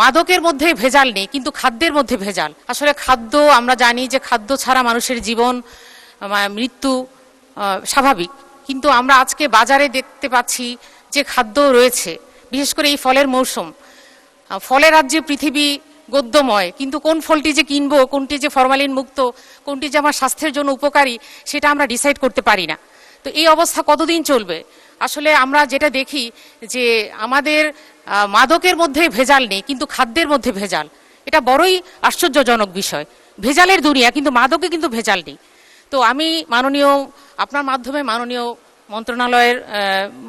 মাদকের মধ্যে ভেজাল নেই, কিন্তু খাদ্যের মধ্যে ভেজাল। আসলে খাদ্য, আমরা জানি যে খাদ্য ছাড়া মানুষের জীবন, মৃত্যু স্বাভাবিক, কিন্তু আমরা আজকে বাজারে দেখতে পাচ্ছি যে খাদ্য রয়েছে, বিশেষ করে এই ফলের মৌসুম, ফলের রাজ্যে পৃথিবী গদ্যময়, কিন্তু কোন ফলটি যে কিনবো, কোনটি যে ফরমালিন মুক্ত, কোনটি যে আমার স্বাস্থ্যের জন্য উপকারী, সেটা আমরা ডিসাইড করতে পারি না। তো এই অবস্থা কতদিন চলবে? আসলে আমরা যেটা দেখি যে আমাদের মাদকের মধ্যে ভেজাল নেই, কিন্তু খাদ্যের মধ্যে ভেজাল। এটা বড়ই আশ্চর্যজনক বিষয়। ভেজালের দুনিয়া, কিন্তু মাদকে কিন্তু ভেজাল নেই। তো আমি আপনার মাধ্যমে মাননীয় মন্ত্রণালয়ের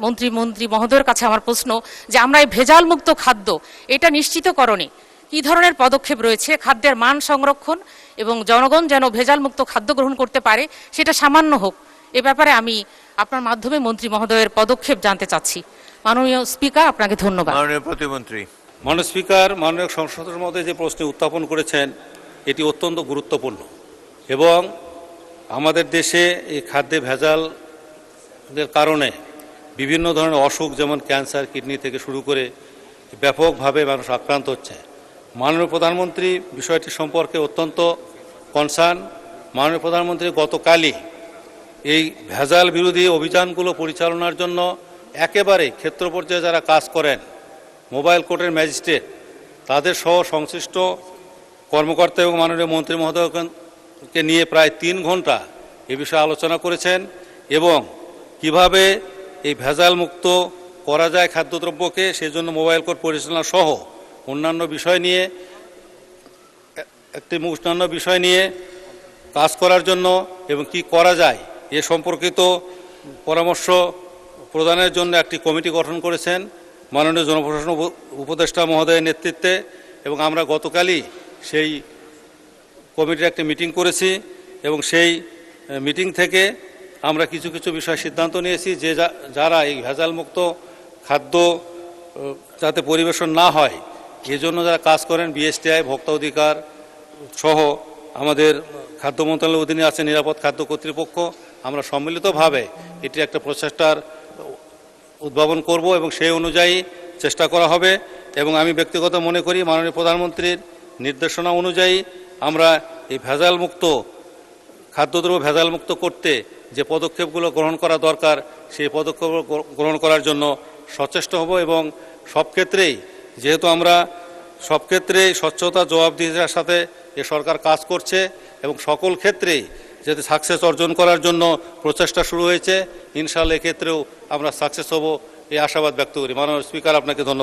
মন্ত্রী মহোদয়ের কাছে আমার প্রশ্ন যে আমরা এই ভেজাল মুক্ত খাদ্য এটা নিশ্চিতকরণে কী ধরনের পদক্ষেপ রয়েছে, খাদ্যের মান সংরক্ষণ এবং জনগণ যেন ভেজাল মুক্ত খাদ্য গ্রহণ করতে পারে, সেটা সামান্য হোক, এ ব্যাপারে আমি আপনার মাধ্যমে মন্ত্রী মহোদয়ের পদক্ষেপ জানতে চাচ্ছি। মাননীয় স্পিকার, আপনাকে ধন্যবাদ। মাননীয় প্রতিমন্ত্রী। মাননীয় স্পিকার, মাননীয় সংসদের মধ্যে যে প্রশ্ন উত্থাপন করেছেন এটি অত্যন্ত গুরুত্বপূর্ণ এবং আমাদের দেশে এই খাদ্যে ভেজালের কারণে বিভিন্ন ধরনের অসুখ, যেমন ক্যান্সার, কিডনি থেকে শুরু করে ব্যাপকভাবে মানুষ আক্রান্ত হচ্ছে। মাননীয় প্রধানমন্ত্রী বিষয়টি সম্পর্কে অত্যন্ত কনসার্ন। মাননীয় প্রধানমন্ত্রী গতকালই এই ভেজাল বিরোধী অভিযানগুলো পরিচালনার জন্য একেবারে ক্ষেত্র পর্যায়ে যারা কাজ করেন, মোবাইল কোর্টের ম্যাজিস্ট্রেট, তাদের সহ সংশ্লিষ্ট কর্মকর্তা এবং মাননীয় মন্ত্রী মহোদয়কে নিয়ে প্রায় 3 ঘন্টা এ বিষয়ে আলোচনা করেছেন এবং কিভাবে এই ভেজাল মুক্ত করা যায় খাদ্যদ্রব্যকে, সেজন্য মোবাইল কোর্ট পরিচালনা সহ অন্যান্য বিষয় নিয়ে কাজ করার জন্য এবং কি করা যায় এ সম্পর্কিত পরামর্শ প্রদানের জন্য একটি কমিটি গঠন করেছেন মাননীয় জনপ্রশাসন উপদেষ্টা মহোদয়ের নেতৃত্বে, এবং আমরা গতকালই সেই কমিটির একটি মিটিং করেছি এবং সেই মিটিং থেকে আমরা কিছু কিছু বিষয় সিদ্ধান্ত নিয়েছি যে যারা এই ভেজালমুক্ত খাদ্য যাতে পরিবেশন না হয় এজন্য যারা কাজ করেন, বিএসটিআই, ভোক্তা অধিকার সহ আমাদের খাদ্য মন্ত্রণালয়ের অধীনে আছে নিরাপদ খাদ্য কর্তৃপক্ষ, আমরা সম্মিলিতভাবে এটি একটা প্রচেষ্টার উদ্ভাবন করব এবং সেই অনুযায়ী চেষ্টা করা হবে। এবং আমি ব্যক্তিগত মনে করি মাননীয় প্রধানমন্ত্রীর নির্দেশনা অনুযায়ী আমরা এই ভেজালমুক্ত খাদ্যদ্রব্য ভেজালমুক্ত করতে যে পদক্ষেপগুলো গ্রহণ করা দরকার সেই পদক্ষেপগুলো গ্রহণ করার জন্য সচেষ্ট হব এবং সব ক্ষেত্রেই, যেহেতু আমরা সব ক্ষেত্রেই স্বচ্ছতা, জবাবদিহিতার সাথে এ সরকার কাজ করছে এবং সকল ক্ষেত্রেই যাতে সাকসেস অর্জন করার জন্য প্রচেষ্টা শুরু হয়েছে, ইনশাআল্লাহ এক্ষেত্রেও আমরা সাকসেস হব এই আশাবাদ ব্যক্ত করি। মাননীয় স্পিকার, আপনাকে ধন্যবাদ।